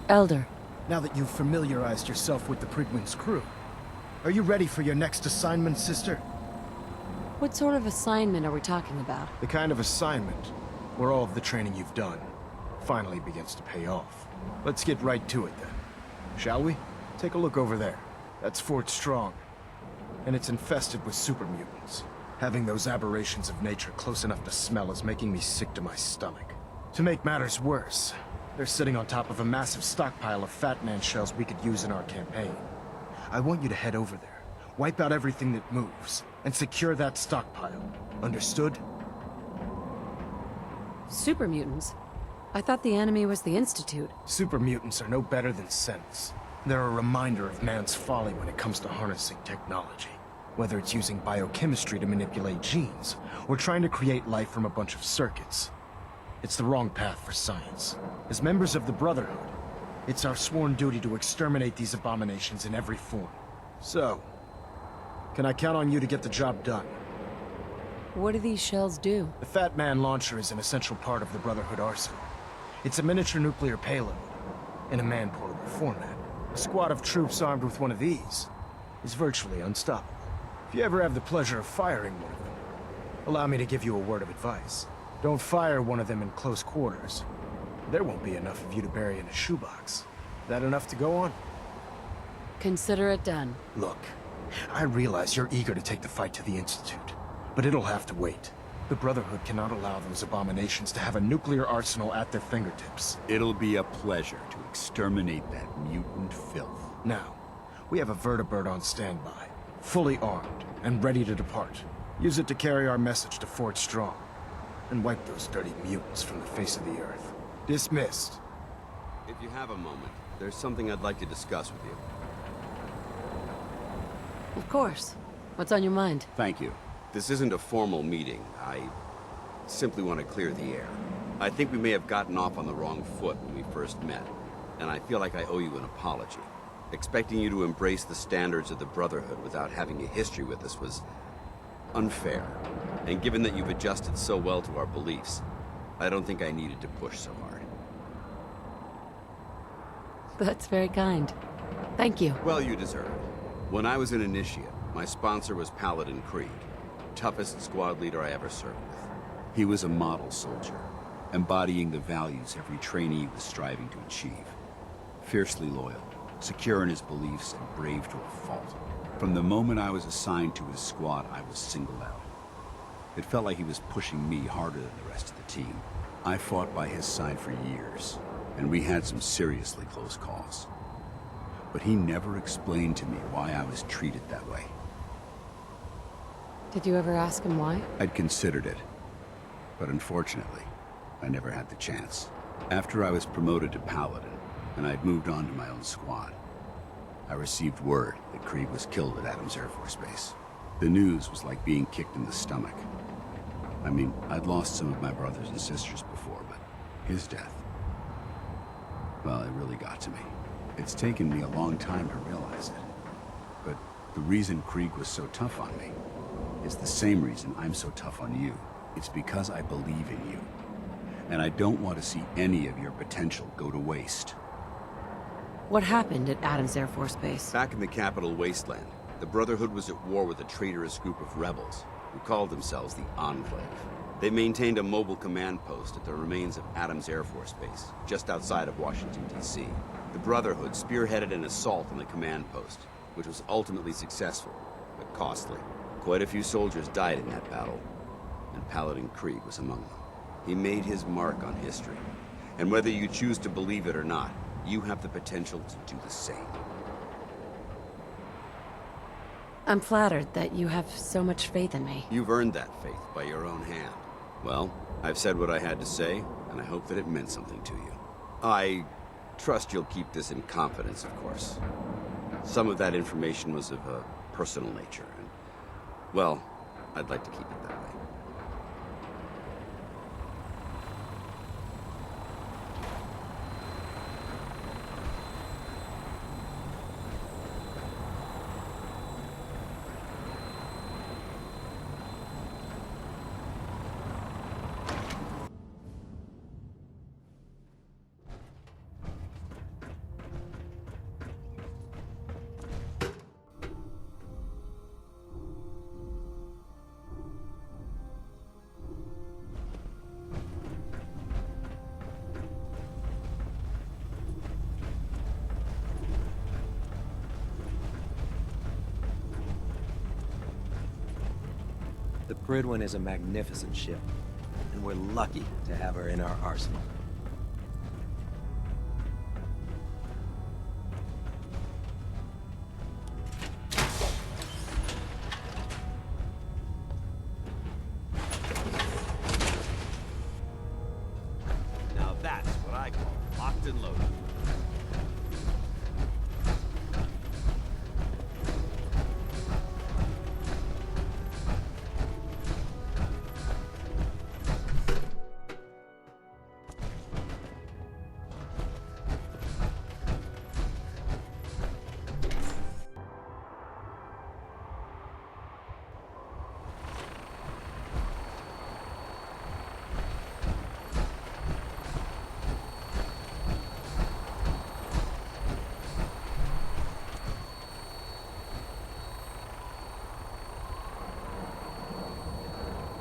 Elder. Now that you've familiarized yourself with the Prigman's crew, are you ready for your next assignment, sister? What sort of assignment are we talking about? The kind of assignment where all of the training you've done finally begins to pay off. Let's get right to it then, shall we? Take a look over there. That's Fort Strong, and it's infested with super mutants. Having those aberrations of nature close enough to smell is making me sick to my stomach. To make matters worse, they're sitting on top of a massive stockpile of Fat Man shells we could use in our campaign. I want you to head over there, wipe out everything that moves, and secure that stockpile. Understood? Super mutants? I thought the enemy was the Institute. Super mutants are no better than synths. They're a reminder of man's folly when it comes to harnessing technology. Whether it's using biochemistry to manipulate genes, or trying to create life from a bunch of circuits. It's the wrong path for science. As members of the Brotherhood, it's our sworn duty to exterminate these abominations in every form. So, can I count on you to get the job done? What do these shells do? The Fat Man launcher is an essential part of the Brotherhood arsenal. It's a miniature nuclear payload, in a man-portable format. A squad of troops armed with one of these is virtually unstoppable. If you ever have the pleasure of firing one of them, allow me to give you a word of advice. Don't fire one of them in close quarters. There won't be enough of you to bury in a shoebox. That enough to go on? Consider it done. Look, I realize you're eager to take the fight to the Institute, but it'll have to wait. The Brotherhood cannot allow those abominations to have a nuclear arsenal at their fingertips. It'll be a pleasure to exterminate that mutant filth. Now, we have a vertibird on standby, fully armed and ready to depart. Use it to carry our message to Fort Strong, and wipe those dirty mutants from the face of the earth. Dismissed. If you have a moment, there's something I'd like to discuss with you. Of course. What's on your mind? Thank you. This isn't a formal meeting. I simply want to clear the air. I think we may have gotten off on the wrong foot when we first met, and I feel like I owe you an apology. Expecting you to embrace the standards of the Brotherhood without having a history with us was unfair. And given that you've adjusted so well to our beliefs, I don't think I needed to push so hard. That's very kind. Thank you. Well, you deserve it. When I was an initiate, my sponsor was Paladin Krieg, toughest squad leader I ever served with. He was a model soldier, embodying the values every trainee was striving to achieve. Fiercely loyal, secure in his beliefs, and brave to a fault. From the moment I was assigned to his squad, I was singled out. It felt like he was pushing me harder than the rest of the team. I fought by his side for years, and we had some seriously close calls. But he never explained to me why I was treated that way. Did you ever ask him why? I'd considered it, but unfortunately, I never had the chance. After I was promoted to Paladin, and I'd moved on to my own squad, I received word that Krieg was killed at Adams Air Force Base. The news was like being kicked in the stomach. I mean, I'd lost some of my brothers and sisters before, but his death, well, it really got to me. It's taken me a long time to realize it. But the reason Krieg was so tough on me is the same reason I'm so tough on you. It's because I believe in you. And I don't want to see any of your potential go to waste. What happened at Adams Air Force Base? Back in the capital wasteland, the Brotherhood was at war with a traitorous group of rebels who called themselves the Enclave. They maintained a mobile command post at the remains of Adams Air Force Base, just outside of Washington, D.C. The Brotherhood spearheaded an assault on the command post, which was ultimately successful, but costly. Quite a few soldiers died in that battle, and Paladin Krieg was among them. He made his mark on history, and whether you choose to believe it or not, you have the potential to do the same. I'm flattered that you have so much faith in me. You've earned that faith by your own hand. Well, I've said what I had to say, and I hope that it meant something to you. I trust you'll keep this in confidence, of course. Some of that information was of a personal nature, and, well, I'd like to keep it that way. The Prydwen is a magnificent ship, and we're lucky to have her in our arsenal. Now that's what I call locked and loaded.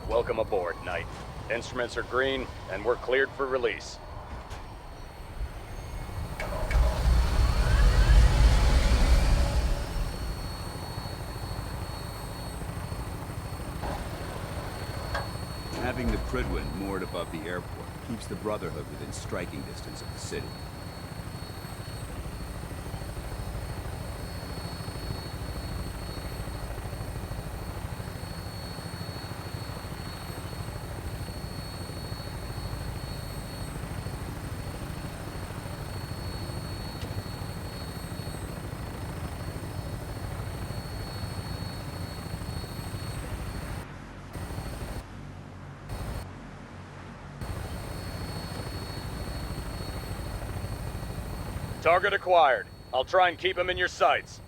Welcome aboard, Knight. Instruments are green, and we're cleared for release. Having the Prydwen moored above the airport keeps the Brotherhood within striking distance of the city. Target acquired. I'll try and keep him in your sights.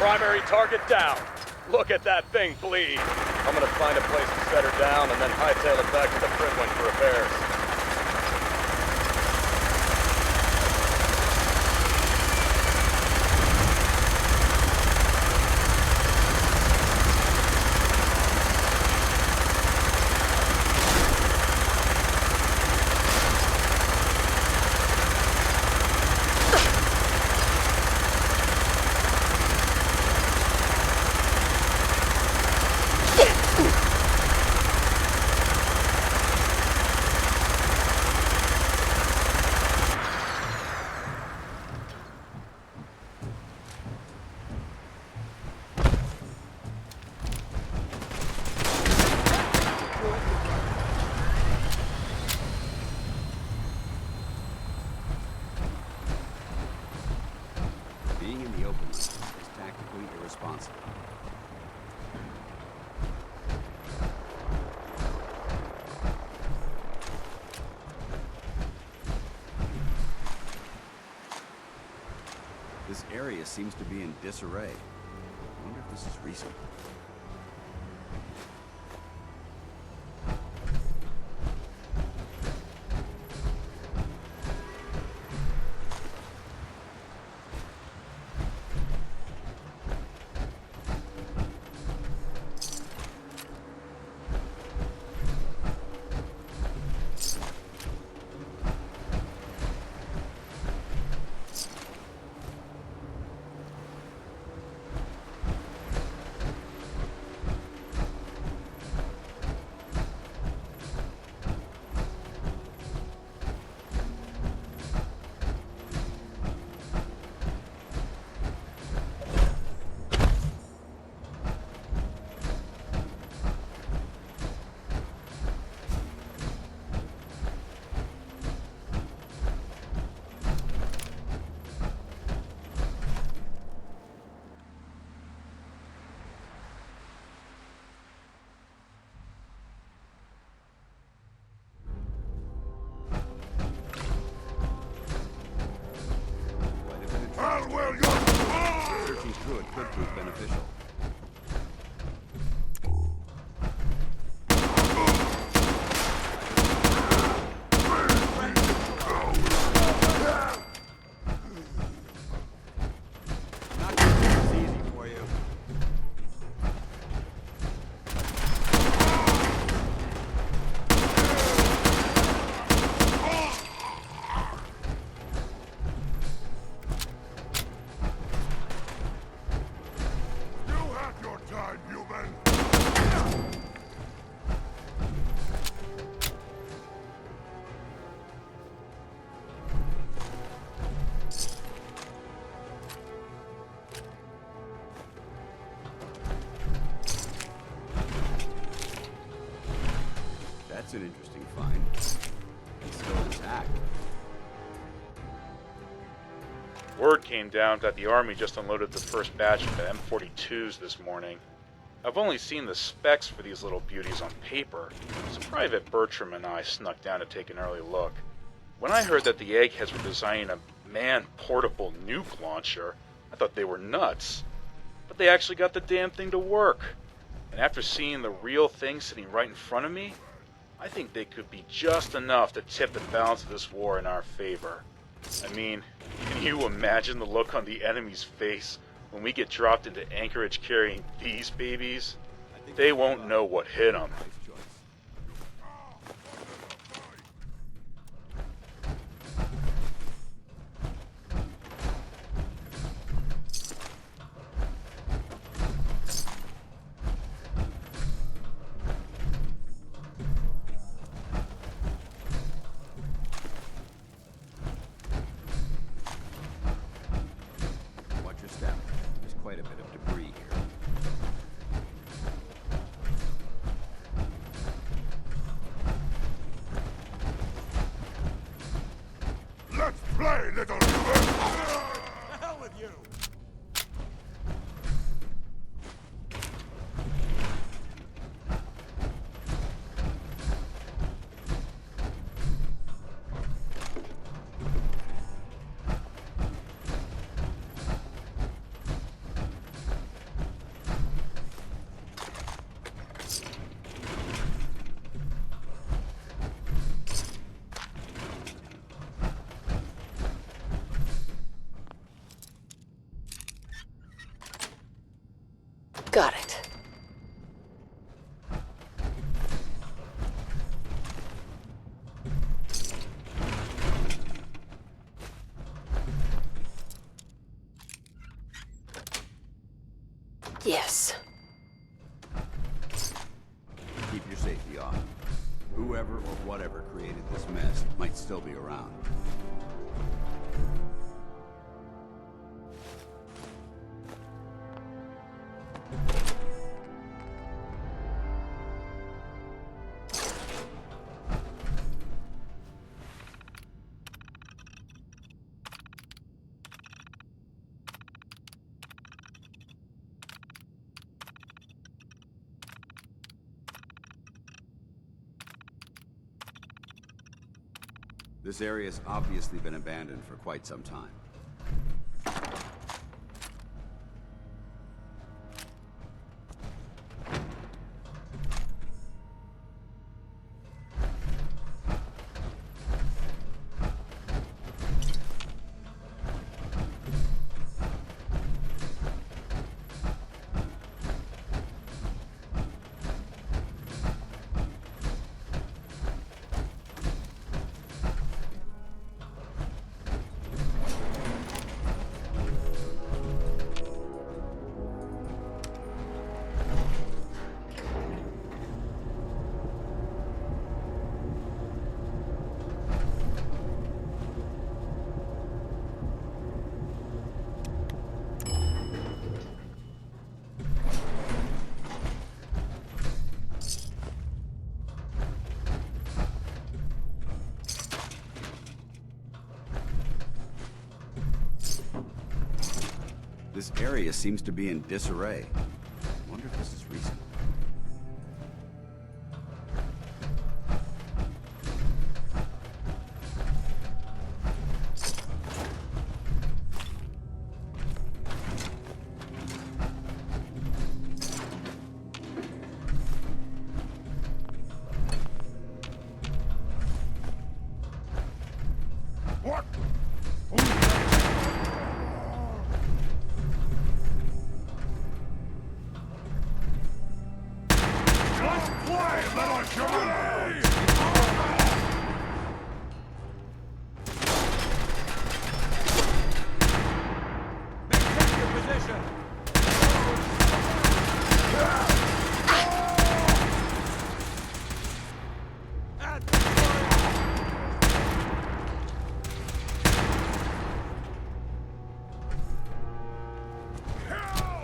Primary target down. Look at that thing bleed. I'm gonna find a place to set her down and then hightail it back to the Prydwen for repairs. Being in the open is tactically irresponsible. This area seems to be in disarray. I wonder if this is recent. Searching through it could prove beneficial. Not as easy for you. That's an interesting find. It's still intact. Word came down that the Army just unloaded the first batch of the M42s this morning. I've only seen the specs for these little beauties on paper, so Private Bertram and I snuck down to take an early look. When I heard that the eggheads were designing a man-portable nuke launcher, I thought they were nuts. But they actually got the damn thing to work. And after seeing the real thing sitting right in front of me, I think they could be just enough to tip the balance of this war in our favor. I mean, can you imagine the look on the enemy's face when we get dropped into Anchorage carrying these babies? They won't know what hit them. Nice choice. Watch your step. There's quite a bit of debris here. Let's play, little human! The hell with you! Got it. Yes. Keep your safety off. Whoever or whatever created this mess might still be around. This area has obviously been abandoned for quite some time. This area seems to be in disarray. I wonder if this is recent.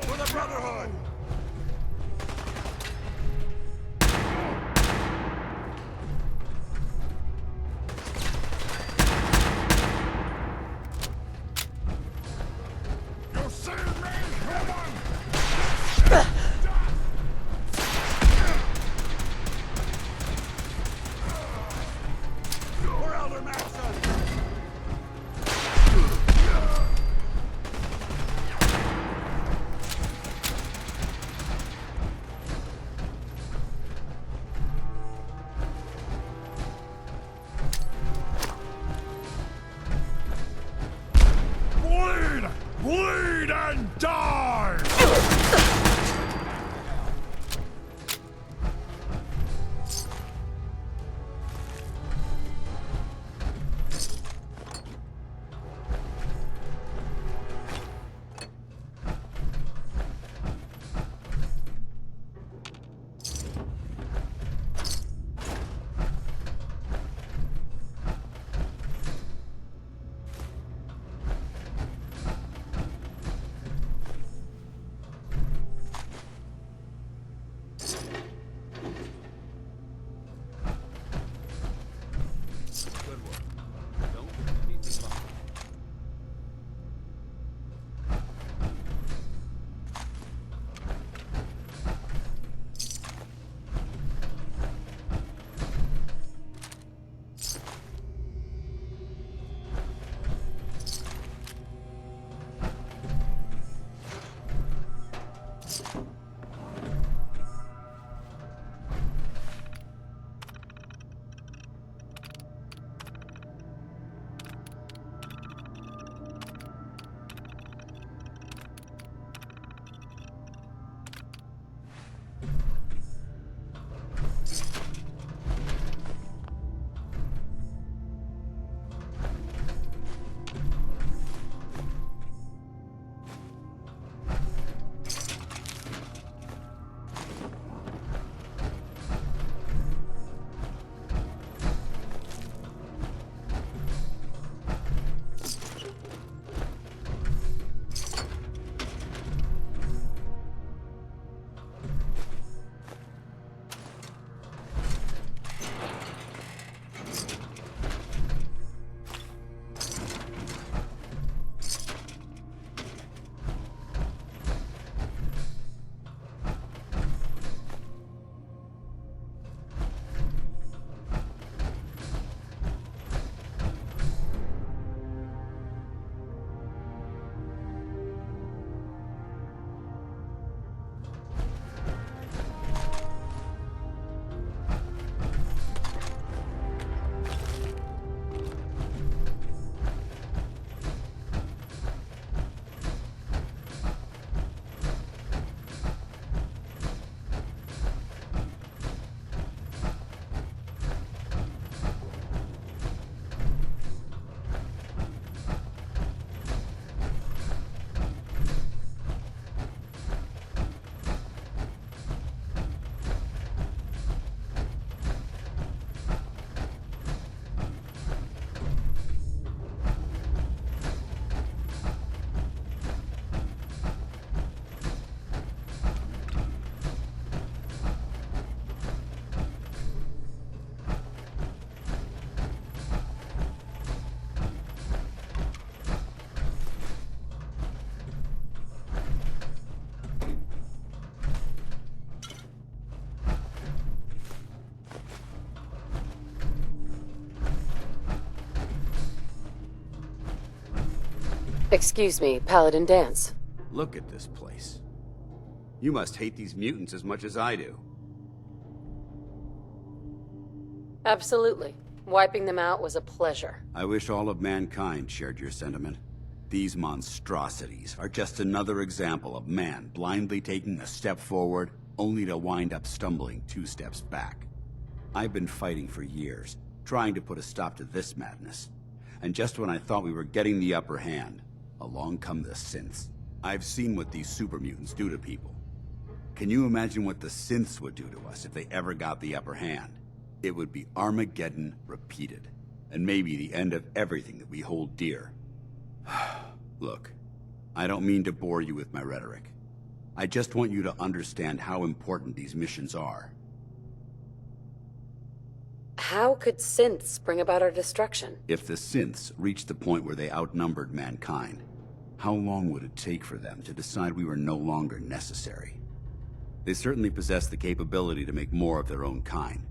For the Brotherhood! You see me, human? For Elder Maxson! Bleed! Bleed and die! Excuse me, Paladin Dance. Look at this place. You must hate these mutants as much as I do. Absolutely. Wiping them out was a pleasure. I wish all of mankind shared your sentiment. These monstrosities are just another example of man blindly taking a step forward, only to wind up stumbling 2 steps back. I've been fighting for years, trying to put a stop to this madness. And just when I thought we were getting the upper hand, along come the synths. I've seen what these super mutants do to people. Can you imagine what the synths would do to us if they ever got the upper hand? It would be Armageddon repeated, and maybe the end of everything that we hold dear. Look, I don't mean to bore you with my rhetoric. I just want you to understand how important these missions are. How could synths bring about our destruction? If the synths reached the point where they outnumbered mankind, how long would it take for them to decide we were no longer necessary? They certainly possess the capability to make more of their own kind,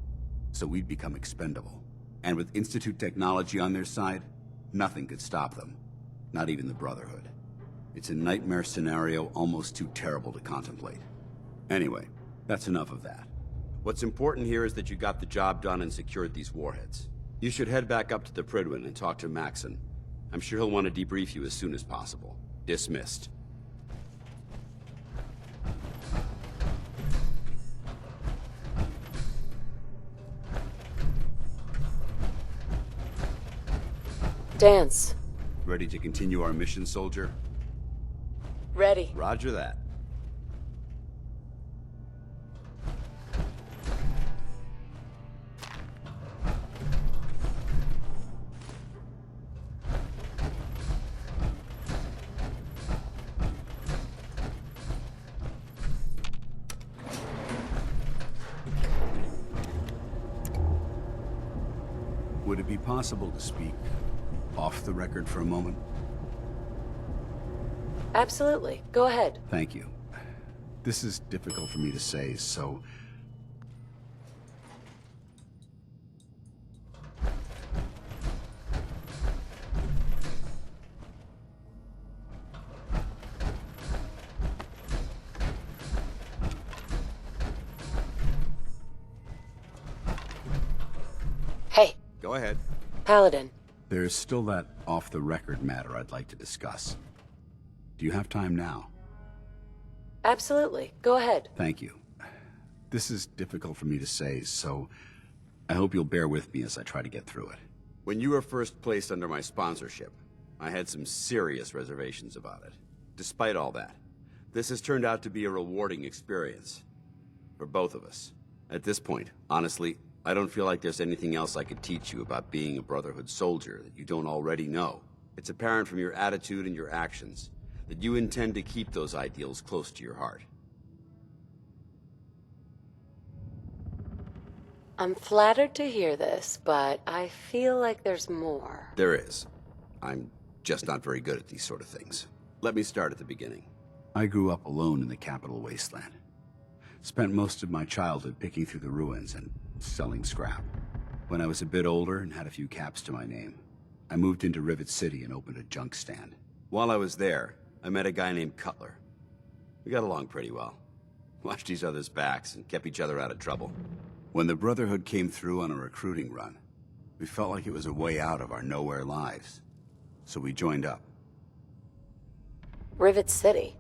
so we'd become expendable. And with Institute technology on their side, nothing could stop them. Not even the Brotherhood. It's a nightmare scenario almost too terrible to contemplate. Anyway, that's enough of that. What's important here is that you got the job done and secured these warheads. You should head back up to the Prydwen and talk to Maxon. I'm sure he'll want to debrief you as soon as possible. Dismissed. Dance. Ready to continue our mission, soldier? Ready. Roger that. Would it be possible to speak off the record for a moment? Absolutely. Go ahead. Thank you. This is difficult for me to say, so... Hey, Go ahead. Paladin. There's still that off-the-record matter I'd like to discuss. Do you have time now? Absolutely. Go ahead. Thank you. This is difficult for me to say, so I hope you'll bear with me as I try to get through it. When you were first placed under my sponsorship, I had some serious reservations about it. Despite all that, this has turned out to be a rewarding experience. For both of us. At this point, honestly, I don't feel like there's anything else I could teach you about being a Brotherhood soldier that you don't already know. It's apparent from your attitude and your actions that you intend to keep those ideals close to your heart. I'm flattered to hear this, but I feel like there's more. There is. I'm just not very good at these sort of things. Let me start at the beginning. I grew up alone in the capital wasteland. Spent most of my childhood picking through the ruins and selling scrap. When I was a bit older and had a few caps to my name, I moved into Rivet City and opened a junk stand. While I was there, I met a guy named Cutler. We got along pretty well. Watched each other's backs and kept each other out of trouble. When the Brotherhood came through on a recruiting run, we felt like it was a way out of our nowhere lives. So we joined up. Rivet City.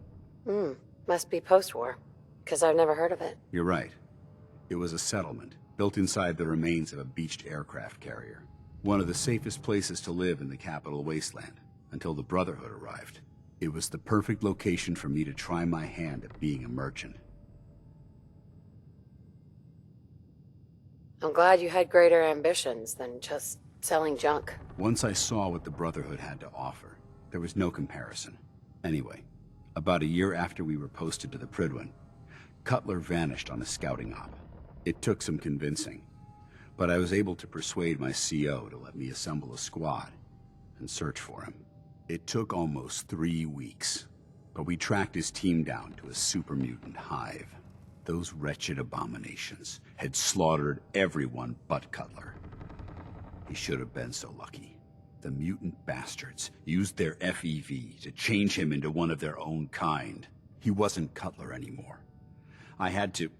Must be post-war. 'Cause I've never heard of it. You're right. It was a settlement, built inside the remains of a beached aircraft carrier. One of the safest places to live in the capital wasteland, until the Brotherhood arrived. It was the perfect location for me to try my hand at being a merchant. I'm glad you had greater ambitions than just selling junk. Once I saw what the Brotherhood had to offer, there was no comparison. Anyway, about a year after we were posted to the Prydwen, Cutler vanished on a scouting op. It took some convincing, but I was able to persuade my CO to let me assemble a squad and search for him. It took almost 3 weeks, but we tracked his team down to a super mutant hive. Those wretched abominations had slaughtered everyone but Cutler. He should have been so lucky. The mutant bastards used their FEV to change him into one of their own kind. He wasn't Cutler anymore. I had to...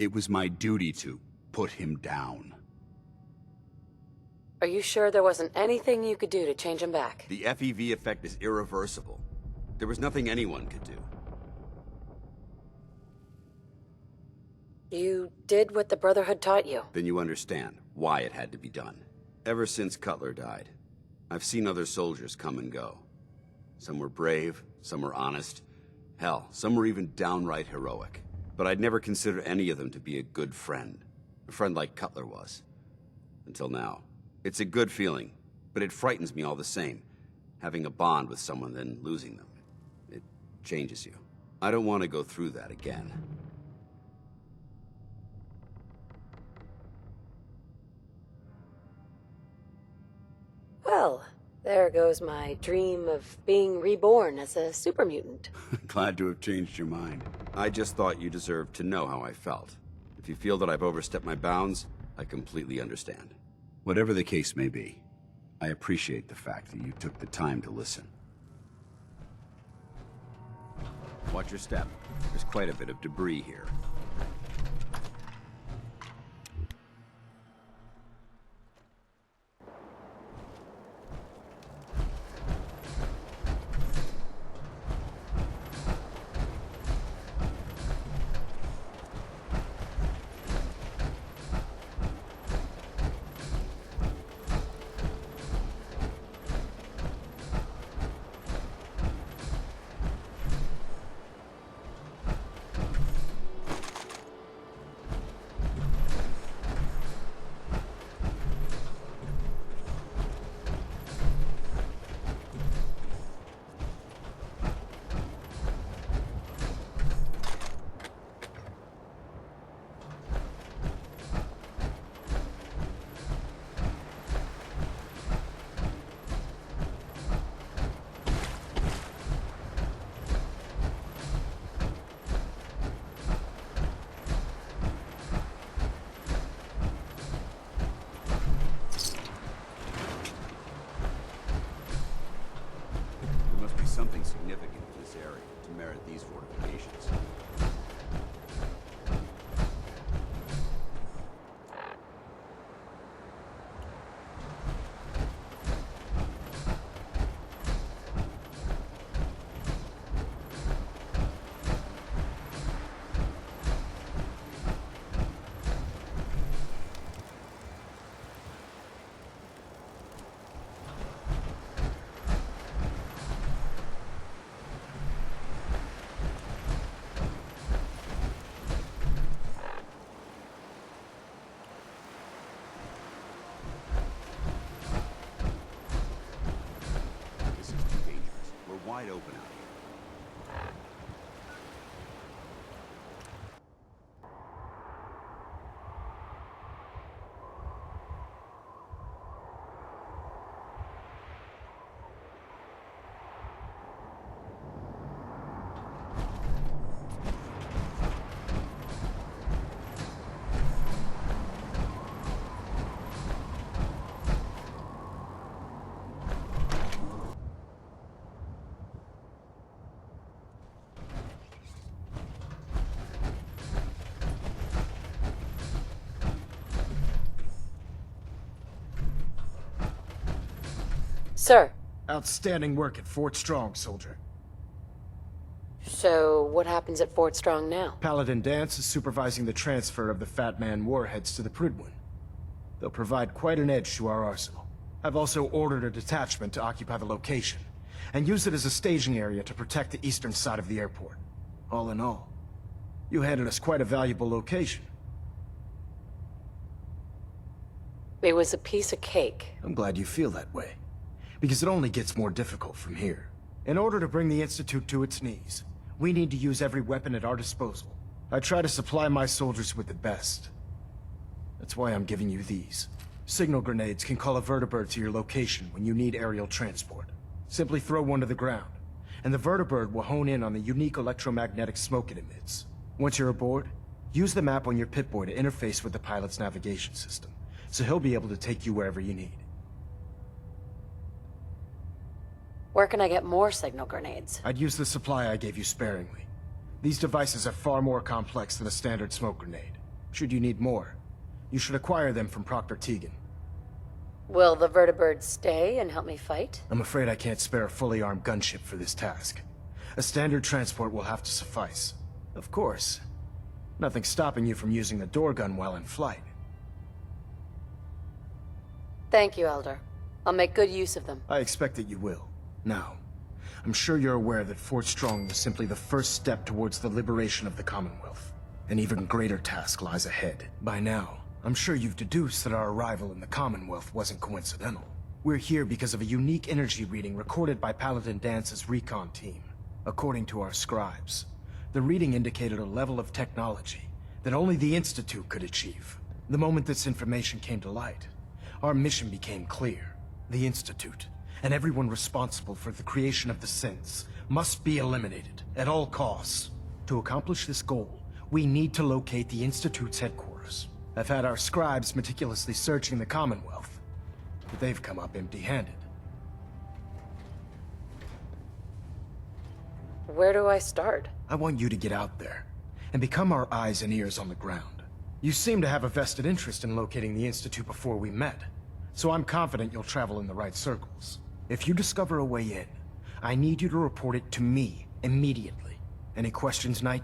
It was my duty to put him down. Are you sure there wasn't anything you could do to change him back? The FEV effect is irreversible. There was nothing anyone could do. You did what the Brotherhood taught you. Then you understand why it had to be done. Ever since Cutler died, I've seen other soldiers come and go. Some were brave, some were honest, Hell, some were even downright heroic. But I'd never consider any of them to be a good friend. A friend like Cutler was. Until now. It's a good feeling, but it frightens me all the same. Having a bond with someone, then losing them. It changes you. I don't want to go through that again. Well, there goes my dream of being reborn as a super mutant. Glad to have changed your mind. I just thought you deserved to know how I felt. If you feel that I've overstepped my bounds, I completely understand. Whatever the case may be, I appreciate the fact that you took the time to listen. Watch your step. There's quite a bit of debris here. There must be something significant in this area to merit these fortifications. This is too dangerous. We're wide open out here. Sir, Outstanding work at Fort Strong, soldier. so what happens at Fort Strong now? Paladin Dance is supervising the transfer of the Fat Man warheads to the Prydwen. They'll provide quite an edge to our arsenal. I've also ordered a detachment to occupy the location, and use it as a staging area to protect the eastern side of the airport. All in all, you handed us quite a valuable location. It was a piece of cake. I'm glad you feel that way, because it only gets more difficult from here. In order to bring the Institute to its knees, we need to use every weapon at our disposal. I try to supply my soldiers with the best. That's why I'm giving you these. Signal grenades can call a vertibird to your location when you need aerial transport. Simply throw one to the ground, and the vertibird will hone in on the unique electromagnetic smoke it emits. Once you're aboard, use the map on your Pip-Boy to interface with the pilot's navigation system, so he'll be able to take you wherever you need. Where can I get more signal grenades? I'd use the supply I gave you sparingly. These devices are far more complex than a standard smoke grenade. Should you need more, you should acquire them from Proctor Teagan. Will the vertibird stay and help me fight? I'm afraid I can't spare a fully armed gunship for this task. A standard transport will have to suffice. Of course, nothing's stopping you from using the door gun while in flight. Thank you, Elder. I'll make good use of them. I expect that you will. Now, I'm sure you're aware that Fort Strong was simply the first step towards the liberation of the Commonwealth. An even greater task lies ahead. By now, I'm sure you've deduced that our arrival in the Commonwealth wasn't coincidental. We're here because of a unique energy reading recorded by Paladin Dance's recon team. According to our scribes, the reading indicated a level of technology that only the Institute could achieve. The moment this information came to light, our mission became clear. The Institute, and everyone responsible for the creation of the synths, must be eliminated at all costs. To accomplish this goal, we need to locate the Institute's headquarters. I've had our scribes meticulously searching the Commonwealth, but they've come up empty-handed. Where do I start? I want you to get out there and become our eyes and ears on the ground. You seem to have a vested interest in locating the Institute before we met, so I'm confident you'll travel in the right circles. If you discover a way in, I need you to report it to me immediately. Any questions, Knight?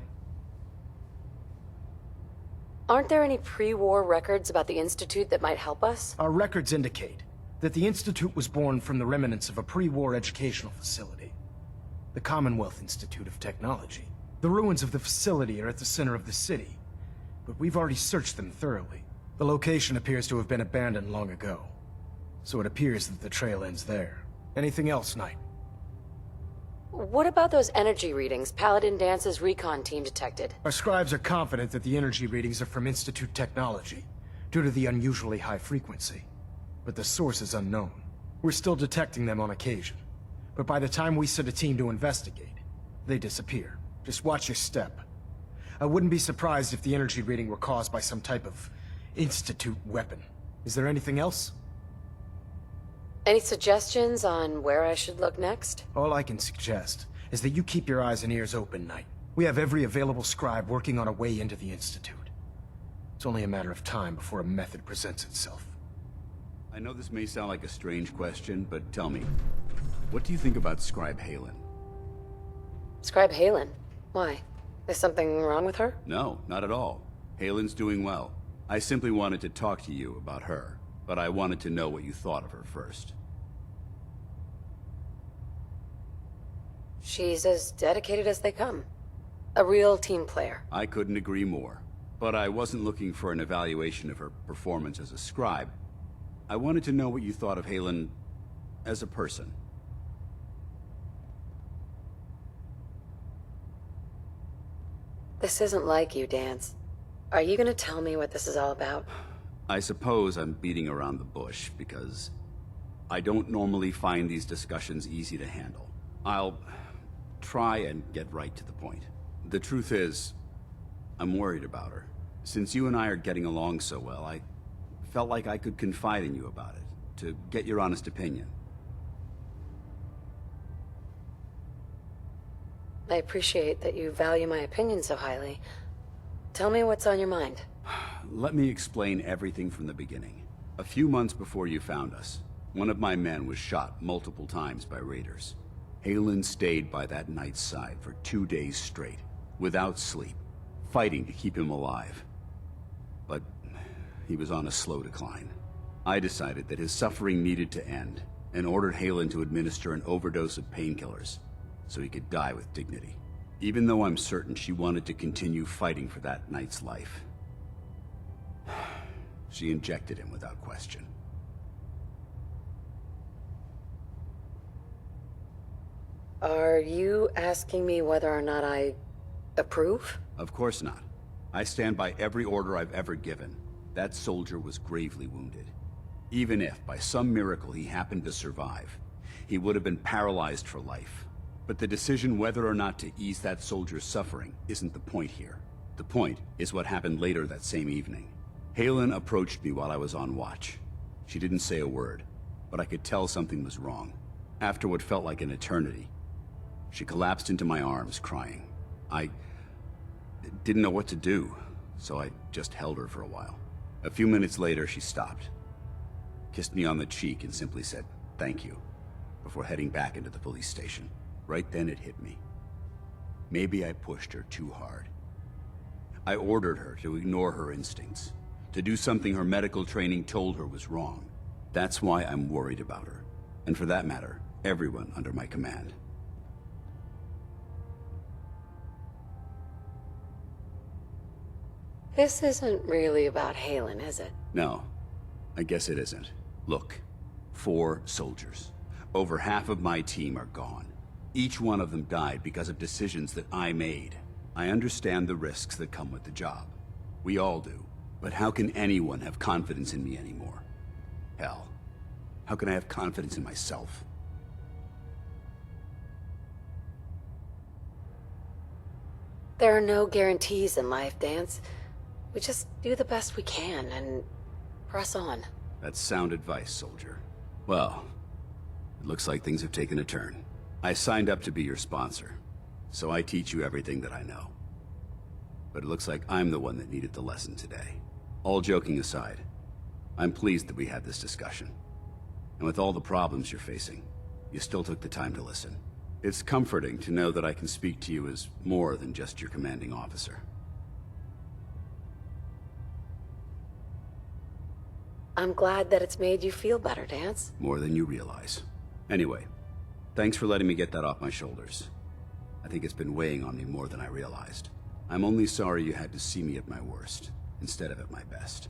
Aren't there any pre-war records about the Institute that might help us? Our records indicate that the Institute was born from the remnants of a pre-war educational facility, the Commonwealth Institute of Technology. The ruins of the facility are at the center of the city, but we've already searched them thoroughly. The location appears to have been abandoned long ago, so it appears that the trail ends there. Anything else, Knight? What about those energy readings Paladin Dance's recon team detected? Our scribes are confident that the energy readings are from Institute technology, due to the unusually high frequency. But the source is unknown. We're still detecting them on occasion, but by the time we send a team to investigate, they disappear. Just watch your step. I wouldn't be surprised if the energy reading were caused by some type of Institute weapon. Is there anything else? Any suggestions on where I should look next? All I can suggest is that you keep your eyes and ears open, Knight. We have every available scribe working on a way into the Institute. It's only a matter of time before a method presents itself. I know this may sound like a strange question, but tell me, what do you think about Scribe Halen? Scribe Halen? Why? Is something wrong with her? No, not at all. Halen's doing well. I simply wanted to talk to you about her, but I wanted to know what you thought of her first. She's as dedicated as they come. A real team player. I couldn't agree more. But I wasn't looking for an evaluation of her performance as a scribe. I wanted to know what you thought of Halen as a person. This isn't like you, Dance. Are you gonna tell me what this is all about? I suppose I'm beating around the bush because I don't normally find these discussions easy to handle. I'll try and get right to the point. The truth is, I'm worried about her. Since you and I are getting along so well, I felt like I could confide in you about it, to get your honest opinion. I appreciate that you value my opinion so highly. Tell me what's on your mind. Let me explain everything from the beginning. A few months before you found us, one of my men was shot multiple times by raiders. Halen stayed by that knight's side for 2 days straight, without sleep, fighting to keep him alive. But he was on a slow decline. I decided that his suffering needed to end, and ordered Halen to administer an overdose of painkillers, so he could die with dignity. Even though I'm certain she wanted to continue fighting for that knight's life. She injected him without question. Are you asking me whether or not I approve? Of course not. I stand by every order I've ever given. That soldier was gravely wounded. Even if, by some miracle, he happened to survive, he would have been paralyzed for life. But the decision whether or not to ease that soldier's suffering isn't the point here. The point is what happened later that same evening. Halen approached me while I was on watch. She didn't say a word, but I could tell something was wrong. After what felt like an eternity, she collapsed into my arms, crying. I didn't know what to do, so I just held her for a while. A few minutes later, she stopped, kissed me on the cheek, and simply said, "Thank you," before heading back into the police station. Right then it hit me. Maybe I pushed her too hard. I ordered her to ignore her instincts, to do something her medical training told her was wrong. That's why I'm worried about her, and for that matter, everyone under my command. This isn't really about Halen, is it? No, I guess it isn't. Look, 4 soldiers. Over half of my team are gone. Each one of them died because of decisions that I made. I understand the risks that come with the job. We all do. But how can anyone have confidence in me anymore? Hell, how can I have confidence in myself? There are no guarantees in life, Dance. We just do the best we can and press on. That's sound advice, soldier. Well, it looks like things have taken a turn. I signed up to be your sponsor, so I teach you everything that I know. But it looks like I'm the one that needed the lesson today. All joking aside, I'm pleased that we had this discussion. And with all the problems you're facing, you still took the time to listen. It's comforting to know that I can speak to you as more than just your commanding officer. I'm glad that it's made you feel better, Dance. More than you realize. Anyway, thanks for letting me get that off my shoulders. I think it's been weighing on me more than I realized. I'm only sorry you had to see me at my worst, instead of at my best.